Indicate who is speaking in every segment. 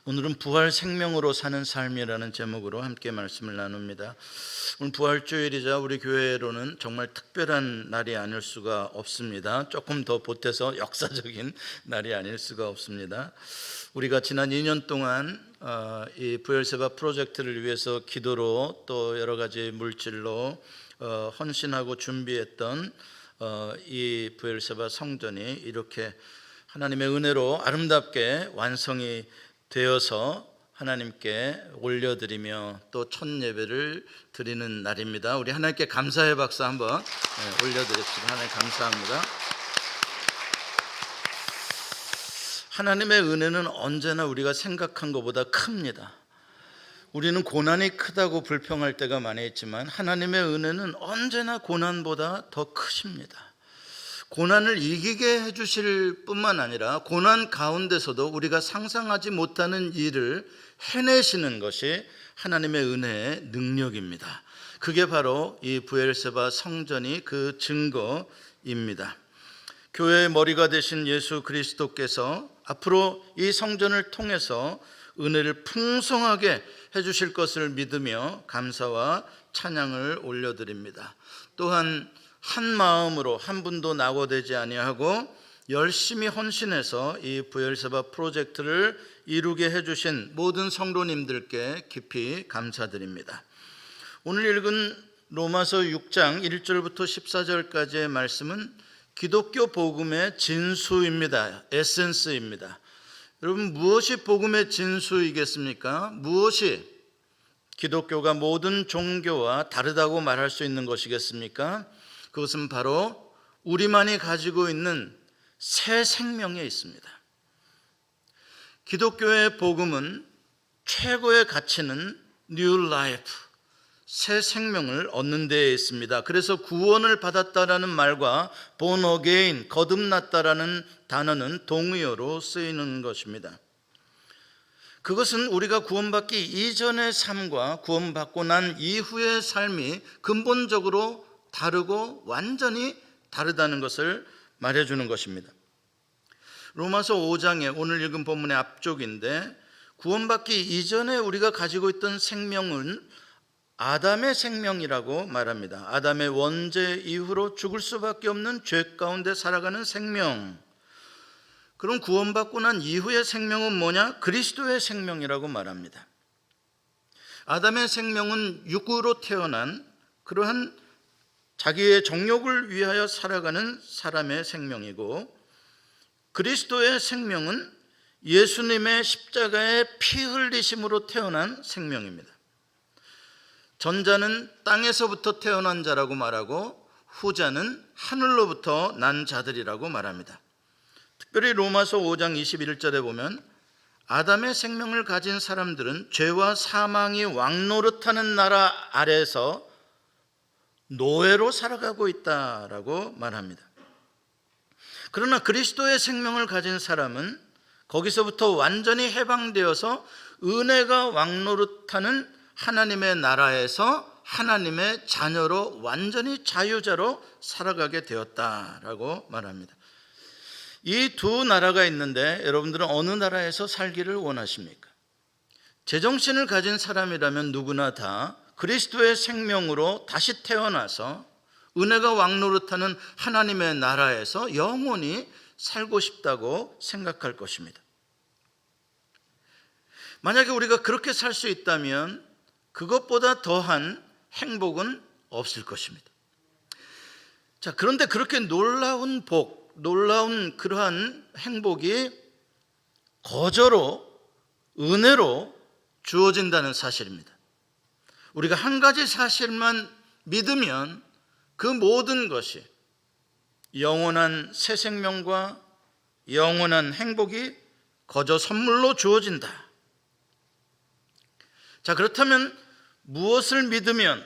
Speaker 1: 오늘은 부활 생명으로 사는 삶이라는 제목으로 함께 말씀을 나눕니다. 오늘 부활주일이자 우리 교회로는 정말 특별한 날이 아닐 수가 없습니다. 조금 더 보태서 역사적인 날이 아닐 수가 없습니다. 우리가 지난 2년 동안 이 부엘세바 프로젝트를 위해서 기도로 또 여러 가지 물질로 헌신하고 준비했던 이 부엘세바 성전이 이렇게 하나님의 은혜로 아름답게 완성이 되어서 하나님께 올려드리며 또 첫 예배를 드리는 날입니다. 우리 하나님께 감사의 박수 한번 올려드립시다. 하나님 감사합니다. 하나님의 은혜는 언제나 우리가 생각한 것보다 큽니다. 우리는 고난이 크다고 불평할 때가 많이 있지만 하나님의 은혜는 언제나 고난보다 더 크십니다. 고난을 이기게 해주실 뿐만 아니라 고난 가운데서도 우리가 상상하지 못하는 일을 해내시는 것이 하나님의 은혜의 능력입니다. 그게 바로 이 부엘세바 성전이 그 증거입니다. 교회의 머리가 되신 예수 그리스도께서 앞으로 이 성전을 통해서 은혜를 풍성하게 해주실 것을 믿으며 감사와 찬양을 올려드립니다. 또한 한 마음으로 한 분도 낙오되지 아니하고 열심히 헌신해서 이 부엘세바 프로젝트를 이루게 해주신 모든 성도님들께 깊이 감사드립니다. 오늘 읽은 로마서 6장 1절부터 14절까지의 말씀은 기독교 복음의 진수입니다. 에센스입니다. 여러분, 무엇이 복음의 진수이겠습니까? 무엇이 기독교가 모든 종교와 다르다고 말할 수 있는 것이겠습니까? 그것은 바로 우리만이 가지고 있는 새 생명에 있습니다. 기독교의 복음은 최고의 가치는 New Life, 새 생명을 얻는 데에 있습니다. 그래서 구원을 받았다라는 말과 Born Again, 거듭났다라는 단어는 동의어로 쓰이는 것입니다. 그것은 우리가 구원받기 이전의 삶과 구원받고 난 이후의 삶이 근본적으로 다르고 완전히 다르다는 것을 말해주는 것입니다. 로마서 5장의 오늘 읽은 본문의 앞쪽인데 구원받기 이전에 우리가 가지고 있던 생명은 아담의 생명이라고 말합니다. 아담의 원죄 이후로 죽을 수밖에 없는 죄 가운데 살아가는 생명. 그럼 구원받고 난 이후의 생명은 뭐냐? 그리스도의 생명이라고 말합니다. 아담의 생명은 육으로 태어난 그러한 자기의 정욕을 위하여 살아가는 사람의 생명이고, 그리스도의 생명은 예수님의 십자가의 피 흘리심으로 태어난 생명입니다. 전자는 땅에서부터 태어난 자라고 말하고 후자는 하늘로부터 난 자들이라고 말합니다. 특별히 로마서 5장 21절에 보면 아담의 생명을 가진 사람들은 죄와 사망이 왕노릇하는 나라 아래에서 노예로 살아가고 있다라고 말합니다. 그러나 그리스도의 생명을 가진 사람은 거기서부터 완전히 해방되어서 은혜가 왕노릇하는 하나님의 나라에서 하나님의 자녀로 완전히 자유자로 살아가게 되었다라고 말합니다. 이 두 나라가 있는데 여러분들은 어느 나라에서 살기를 원하십니까? 제정신을 가진 사람이라면 누구나 다 그리스도의 생명으로 다시 태어나서 은혜가 왕노릇하는 하나님의 나라에서 영원히 살고 싶다고 생각할 것입니다. 만약에 우리가 그렇게 살 수 있다면 그것보다 더한 행복은 없을 것입니다. 자, 그런데 그렇게 놀라운 복, 놀라운 그러한 행복이 거저로 은혜로 주어진다는 사실입니다. 우리가 한 가지 사실만 믿으면 그 모든 것이 영원한 새 생명과 영원한 행복이 거저 선물로 주어진다. 자, 그렇다면 무엇을 믿으면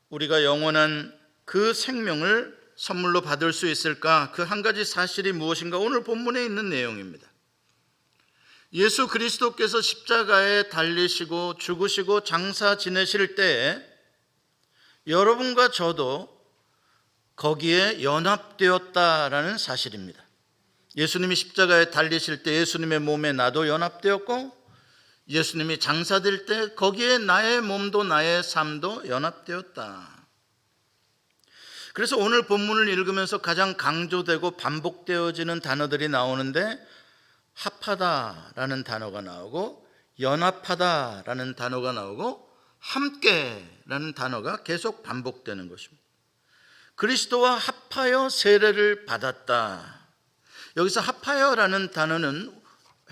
Speaker 1: 우리가 영원한 그 생명을 선물로 받을 수 있을까? 그 한 가지 사실이 무엇인가? 오늘 본문에 있는 내용입니다. 예수 그리스도께서 십자가에 달리시고 죽으시고 장사 지내실 때에 여러분과 저도 거기에 연합되었다라는 사실입니다. 예수님이 십자가에 달리실 때 예수님의 몸에 나도 연합되었고 예수님이 장사될 때 거기에 나의 몸도 나의 삶도 연합되었다. 그래서 오늘 본문을 읽으면서 가장 강조되고 반복되어지는 단어들이 나오는데 합하다라는 단어가 나오고 연합하다라는 단어가 나오고 함께라는 단어가 계속 반복되는 것입니다. 그리스도와 합하여 세례를 받았다. 여기서 합하여라는 단어는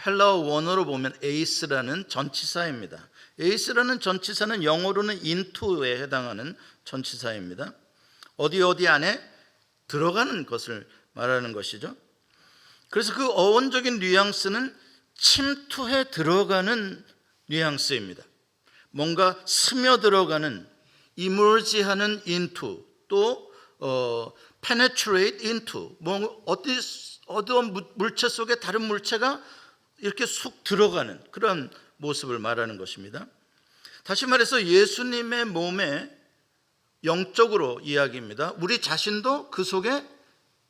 Speaker 1: 헬라어 원어로 보면 에이스라는 전치사입니다. 에이스라는 전치사는 영어로는 into에 해당하는 전치사입니다. 어디 안에 들어가는 것을 말하는 것이죠. 그래서 그 어원적인 뉘앙스는 침투해 들어가는 뉘앙스입니다. 뭔가 스며들어가는, emerge하는 into, 또 penetrate into, 어떤 물체 속에 다른 물체가 이렇게 쑥 들어가는 그런 모습을 말하는 것입니다. 다시 말해서 예수님의 몸에 영적으로 이야기입니다. 우리 자신도 그 속에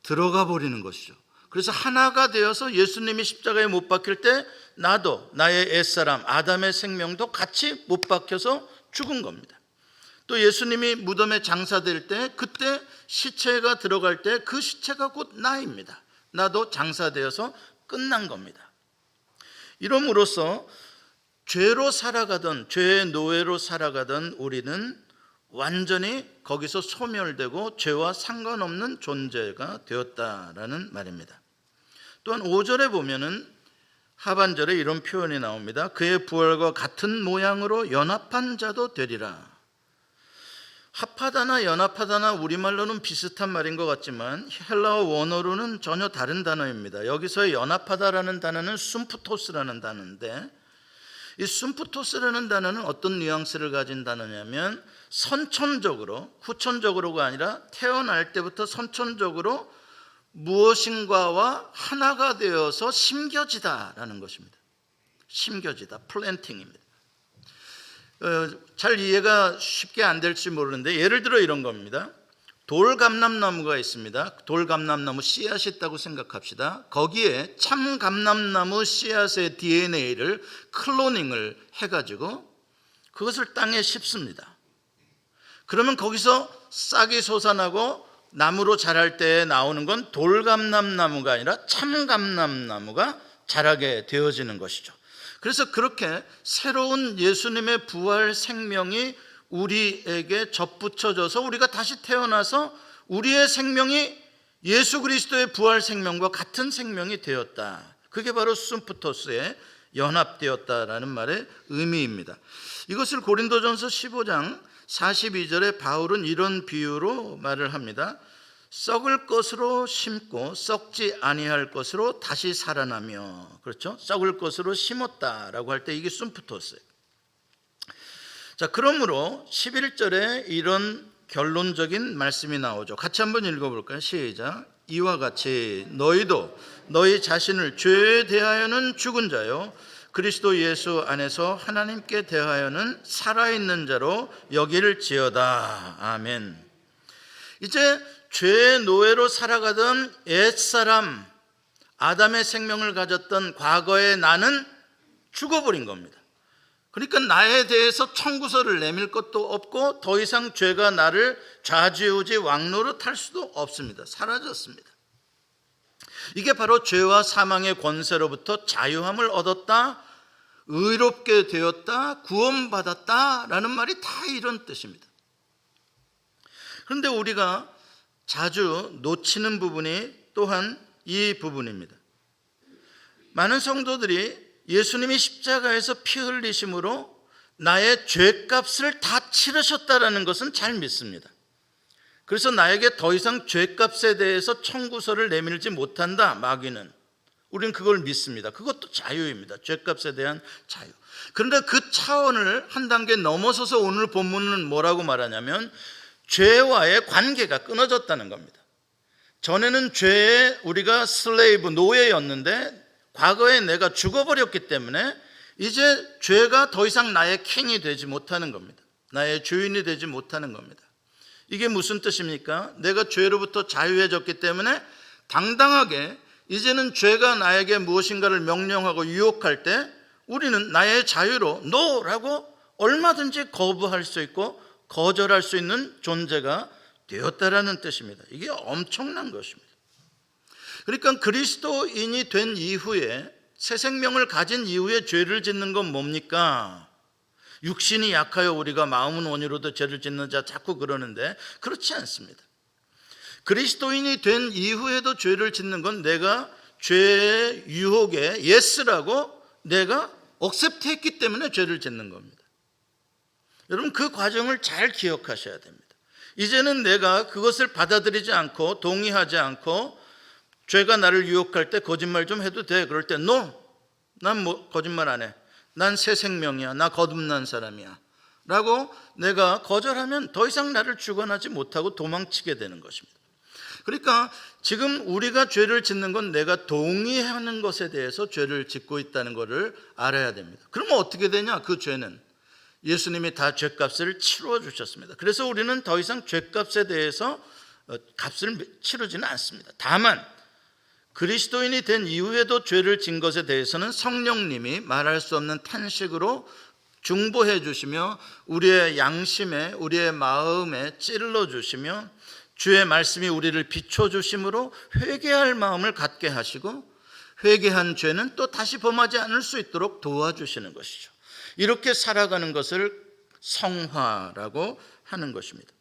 Speaker 1: 들어가 버리는 것이죠. 그래서 하나가 되어서 예수님이 십자가에 못 박힐 때 나도 나의 옛사람 아담의 생명도 같이 못 박혀서 죽은 겁니다. 또 예수님이 무덤에 장사될 때 그때 시체가 들어갈 때 그 시체가 곧 나입니다. 나도 장사되어서 끝난 겁니다. 이러므로써 죄로 살아가던, 죄의 노예로 살아가던 우리는 완전히 거기서 소멸되고 죄와 상관없는 존재가 되었다라는 말입니다. 또한 5절에 보면은 하반절에 이런 표현이 나옵니다. 그의 부활과 같은 모양으로 연합한 자도 되리라. 합하다나 연합하다나 우리말로는 비슷한 말인 것 같지만 헬라어 원어로는 전혀 다른 단어입니다. 여기서의 연합하다라는 단어는 숨프토스라는 단어인데, 이 숨프토스라는 단어는 어떤 뉘앙스를 가진 단어냐면 선천적으로, 후천적으로가 아니라 태어날 때부터 선천적으로 무엇인가와 하나가 되어서 심겨지다라는 것입니다. 심겨지다, 플랜팅입니다. 잘 이해가 쉽게 안 될지 모르는데 예를 들어 이런 겁니다. 돌감람나무가 있습니다. 돌감람나무 씨앗이 있다고 생각합시다. 거기에 참감람나무 씨앗의 DNA를 클로닝을 해가지고 그것을 땅에 씹습니다. 그러면 거기서 싹이 솟아나고 나무로 자랄 때 나오는 건 돌감람나무가 아니라 참감람나무가 자라게 되어지는 것이죠. 그래서 그렇게 새로운 예수님의 부활 생명이 우리에게 접붙여져서 우리가 다시 태어나서 우리의 생명이 예수 그리스도의 부활 생명과 같은 생명이 되었다. 그게 바로 숨프토스에 연합되었다라는 말의 의미입니다. 이것을 고린도전서 15장 42절에 바울은 이런 비유로 말을 합니다. 썩을 것으로 심고 썩지 아니할 것으로 다시 살아나며, 그렇죠? 썩을 것으로 심었다라고 할 때 이게 숨프토스예요. 자, 그러므로 11절에 이런 결론적인 말씀이 나오죠. 같이 한번 읽어볼까요? 시작. 이와 같이 너희도 너희 자신을 죄에 대하여는 죽은 자요 그리스도 예수 안에서 하나님께 대하여는 살아있는 자로 여길지어다. 아멘. 이제 죄의 노예로 살아가던 옛사람 아담의 생명을 가졌던 과거의 나는 죽어버린 겁니다. 그러니까 나에 대해서 청구서를 내밀 것도 없고 더 이상 죄가 나를 좌지우지 왕노릇할 수도 없습니다. 사라졌습니다. 이게 바로 죄와 사망의 권세로부터 자유함을 얻었다, 의롭게 되었다, 구원받았다라는 말이 다 이런 뜻입니다. 그런데 우리가 자주 놓치는 부분이 또한 이 부분입니다. 많은 성도들이 예수님이 십자가에서 피 흘리심으로 나의 죄값을 다 치르셨다라는 것은 잘 믿습니다. 그래서 나에게 더 이상 죄값에 대해서 청구서를 내밀지 못한다, 마귀는. 우리는 그걸 믿습니다. 그것도 자유입니다. 죄값에 대한 자유. 그런데 그 차원을 한 단계 넘어서서 오늘 본문은 뭐라고 말하냐면 죄와의 관계가 끊어졌다는 겁니다. 전에는 죄에 우리가 슬레이브, 노예였는데 과거에 내가 죽어버렸기 때문에 이제 죄가 더 이상 나의 킹이 되지 못하는 겁니다. 나의 주인이 되지 못하는 겁니다. 이게 무슨 뜻입니까? 내가 죄로부터 자유해졌기 때문에 당당하게 이제는 죄가 나에게 무엇인가를 명령하고 유혹할 때 우리는 나의 자유로 노라고 얼마든지 거부할 수 있고 거절할 수 있는 존재가 되었다라는 뜻입니다. 이게 엄청난 것입니다. 그러니까 그리스도인이 된 이후에, 새 생명을 가진 이후에 죄를 짓는 건 뭡니까? 육신이 약하여 우리가 마음은 원이로도 죄를 짓는 자 자꾸 그러는데 그렇지 않습니다. 그리스도인이 된 이후에도 죄를 짓는 건 내가 죄의 유혹에 예스라고 내가 억셉트했기 때문에 죄를 짓는 겁니다. 여러분, 그 과정을 잘 기억하셔야 됩니다. 이제는 내가 그것을 받아들이지 않고 동의하지 않고 죄가 나를 유혹할 때 거짓말 좀 해도 돼. 그럴 때 no, 난 거짓말 안 해. 난 새 생명이야. 나 거듭난 사람이야 라고 내가 거절하면 더 이상 나를 주관하지 못하고 도망치게 되는 것입니다. 그러니까 지금 우리가 죄를 짓는 건 내가 동의하는 것에 대해서 죄를 짓고 있다는 것을 알아야 됩니다. 그러면 어떻게 되냐? 그 죄는 예수님이 다 죄값을 치루어 주셨습니다. 그래서 우리는 더 이상 죄값에 대해서 값을 치르지는 않습니다. 다만 그리스도인이 된 이후에도 죄를 진 것에 대해서는 성령님이 말할 수 없는 탄식으로 중보해 주시며 우리의 양심에, 우리의 마음에 찔러 주시며 주의 말씀이 우리를 비춰주심으로 회개할 마음을 갖게 하시고 회개한 죄는 또 다시 범하지 않을 수 있도록 도와주시는 것이죠. 이렇게 살아가는 것을 성화라고 하는 것입니다.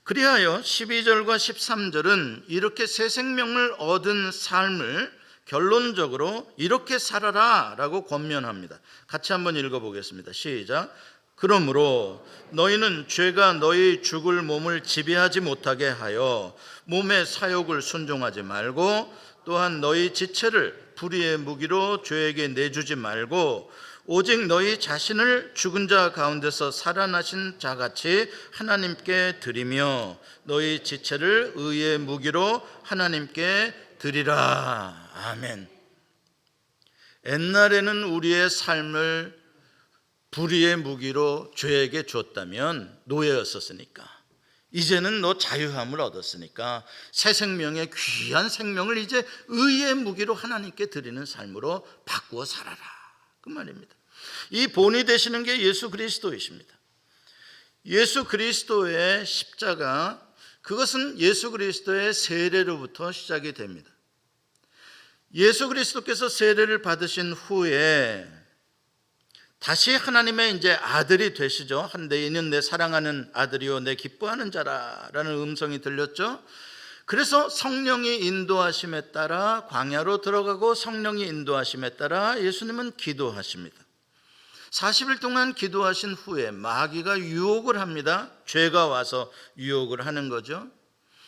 Speaker 1: 그리하여 12절과 13절은 이렇게 새 생명을 얻은 삶을 결론적으로 이렇게 살아라 라고 권면합니다. 같이 한번 읽어보겠습니다. 시작. 그러므로 너희는 죄가 너희 죽을 몸을 지배하지 못하게 하여 몸의 사욕을 순종하지 말고 또한 너희 지체를 불의의 무기로 죄에게 내주지 말고 오직 너희 자신을 죽은 자 가운데서 살아나신 자같이 하나님께 드리며 너희 지체를 의의 무기로 하나님께 드리라. 아멘. 옛날에는 우리의 삶을 불의의 무기로 죄에게 줬다면 노예였었으니까 이제는 너 자유함을 얻었으니까 새 생명의 귀한 생명을 이제 의의 무기로 하나님께 드리는 삶으로 바꾸어 살아라, 그 말입니다. 이 본이 되시는 게 예수 그리스도이십니다. 예수 그리스도의 십자가, 그것은 예수 그리스도의 세례로부터 시작이 됩니다. 예수 그리스도께서 세례를 받으신 후에 다시 하나님의 이제 아들이 되시죠. 이는 내 사랑하는 아들이요 내 기뻐하는 자라라는 음성이 들렸죠. 그래서 성령이 인도하심에 따라 광야로 들어가고 성령이 인도하심에 따라 예수님은 기도하십니다. 40일 동안 기도하신 후에 마귀가 유혹을 합니다. 죄가 와서 유혹을 하는 거죠.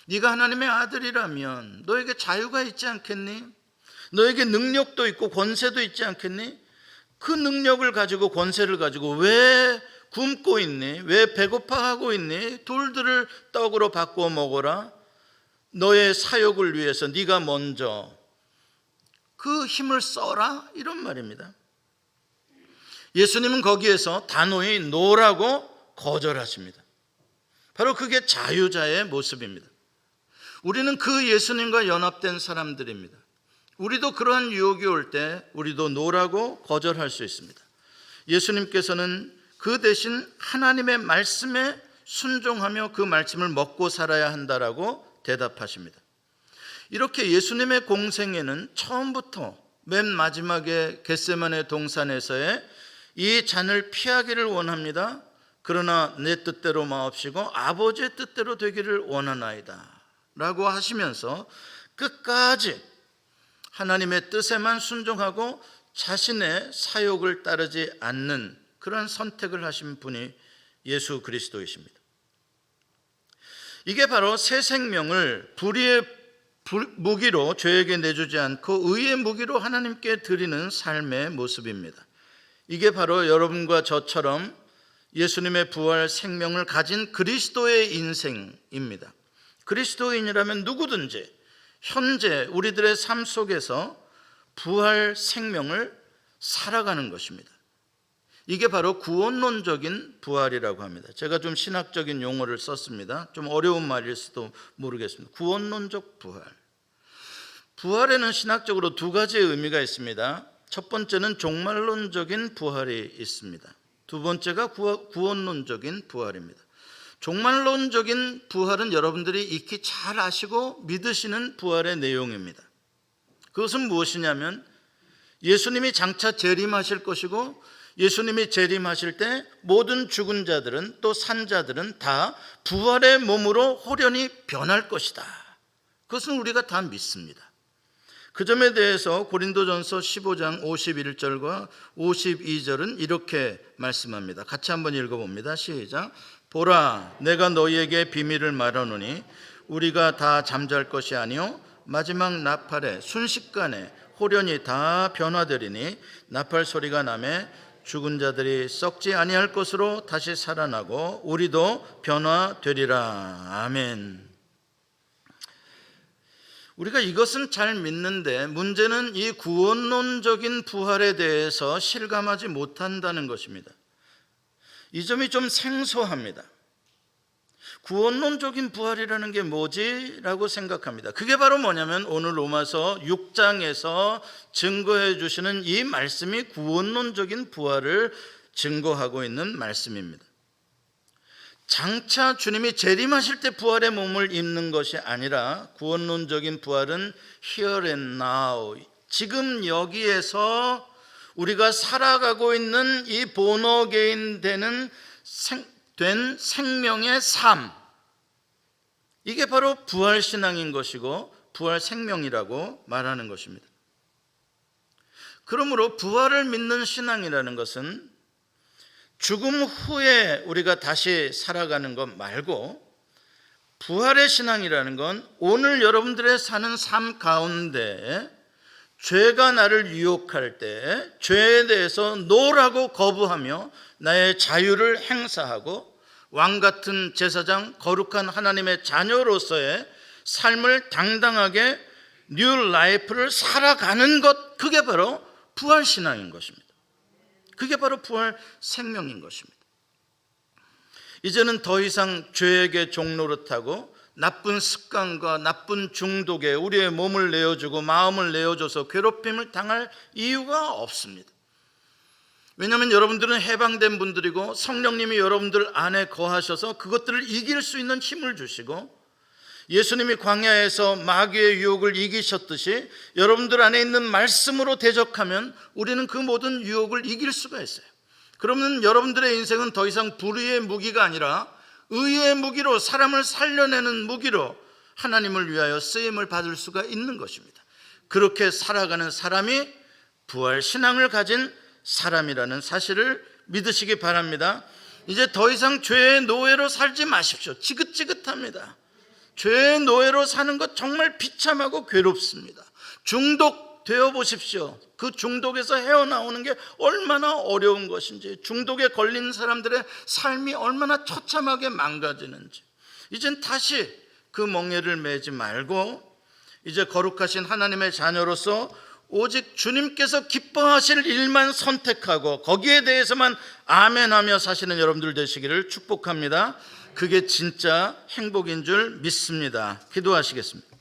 Speaker 1: 네가 하나님의 아들이라면 너에게 자유가 있지 않겠니? 너에게 능력도 있고 권세도 있지 않겠니? 그 능력을 가지고 권세를 가지고 왜 굶고 있니? 왜 배고파하고 있니? 돌들을 떡으로 바꾸어 먹어라. 너의 사욕을 위해서 네가 먼저 그 힘을 써라, 이런 말입니다. 예수님은 거기에서 단호히 노라고 거절하십니다. 바로 그게 자유자의 모습입니다. 우리는 그 예수님과 연합된 사람들입니다. 우리도 그러한 유혹이 올 때 우리도 노라고 거절할 수 있습니다. 예수님께서는 그 대신 하나님의 말씀에 순종하며 그 말씀을 먹고 살아야 한다라고 대답하십니다. 이렇게 예수님의 공생애는 처음부터 맨 마지막에 겟세마네 동산에서의 이 잔을 피하기를 원합니다. 그러나 내 뜻대로 마옵시고 아버지의 뜻대로 되기를 원하나이다 라고 하시면서 끝까지 하나님의 뜻에만 순종하고 자신의 사욕을 따르지 않는 그런 선택을 하신 분이 예수 그리스도이십니다. 이게 바로 새 생명을 불의의 무기로 죄에게 내주지 않고 의의 무기로 하나님께 드리는 삶의 모습입니다. 이게 바로 여러분과 저처럼 예수님의 부활 생명을 가진 그리스도의 인생입니다. 그리스도인이라면 누구든지 현재 우리들의 삶 속에서 부활 생명을 살아가는 것입니다. 이게 바로 구원론적인 부활이라고 합니다. 제가 좀 신학적인 용어를 썼습니다. 좀 어려운 말일 수도 모르겠습니다. 구원론적 부활. 부활에는 신학적으로 두 가지의 의미가 있습니다. 첫 번째는 종말론적인 부활이 있습니다. 두 번째가 구원론적인 부활입니다. 종말론적인 부활은 여러분들이 익히 잘 아시고 믿으시는 부활의 내용입니다. 그것은 무엇이냐면 예수님이 장차 재림하실 것이고 예수님이 재림하실 때 모든 죽은 자들은 또 산 자들은 다 부활의 몸으로 호련히 변할 것이다. 그것은 우리가 다 믿습니다. 그 점에 대해서 고린도전서 15장 51절과 52절은 이렇게 말씀합니다. 같이 한번 읽어봅니다. 시작. 보라, 내가 너희에게 비밀을 말하노니 우리가 다 잠잘 것이 아니요 마지막 나팔에 순식간에 호련히 다 변화되리니 나팔 소리가 나매 죽은 자들이 썩지 아니할 것으로 다시 살아나고 우리도 변화되리라. 아멘. 우리가 이것은 잘 믿는데 문제는 이 구원론적인 부활에 대해서 실감하지 못한다는 것입니다. 이 점이 좀 생소합니다. 구원론적인 부활이라는 게 뭐지? 라고 생각합니다. 그게 바로 뭐냐면 오늘 로마서 6장에서 증거해 주시는 이 말씀이 구원론적인 부활을 증거하고 있는 말씀입니다. 장차 주님이 재림하실 때 부활의 몸을 입는 것이 아니라 구원론적인 부활은 here and now, 지금 여기에서 우리가 살아가고 있는 이 본어게인 된 생명의 삶, 이게 바로 부활신앙인 것이고 부활생명이라고 말하는 것입니다. 그러므로 부활을 믿는 신앙이라는 것은 죽음 후에 우리가 다시 살아가는 것 말고 부활의 신앙이라는 건 오늘 여러분들의 사는 삶 가운데 죄가 나를 유혹할 때 죄에 대해서 노라고 거부하며 나의 자유를 행사하고 왕같은 제사장 거룩한 하나님의 자녀로서의 삶을 당당하게 뉴 라이프를 살아가는 것, 그게 바로 부활신앙인 것입니다. 그게 바로 부활 생명인 것입니다. 이제는 더 이상 죄에게 종노릇하고 나쁜 습관과 나쁜 중독에 우리의 몸을 내어주고 마음을 내어줘서 괴롭힘을 당할 이유가 없습니다. 왜냐하면 여러분들은 해방된 분들이고 성령님이 여러분들 안에 거하셔서 그것들을 이길 수 있는 힘을 주시고 예수님이 광야에서 마귀의 유혹을 이기셨듯이 여러분들 안에 있는 말씀으로 대적하면 우리는 그 모든 유혹을 이길 수가 있어요. 그러면 여러분들의 인생은 더 이상 불의의 무기가 아니라 의의 무기로, 사람을 살려내는 무기로 하나님을 위하여 쓰임을 받을 수가 있는 것입니다. 그렇게 살아가는 사람이 부활신앙을 가진 사람이라는 사실을 믿으시기 바랍니다. 이제 더 이상 죄의 노예로 살지 마십시오. 지긋지긋합니다. 죄의 노예로 사는 것 정말 비참하고 괴롭습니다. 중독 되어 보십시오. 그 중독에서 헤어나오는 게 얼마나 어려운 것인지, 중독에 걸린 사람들의 삶이 얼마나 처참하게 망가지는지, 이젠 다시 그 멍에를 매지 말고 이제 거룩하신 하나님의 자녀로서 오직 주님께서 기뻐하실 일만 선택하고 거기에 대해서만 아멘하며 사시는 여러분들 되시기를 축복합니다. 그게 진짜 행복인 줄 믿습니다. 기도하시겠습니다.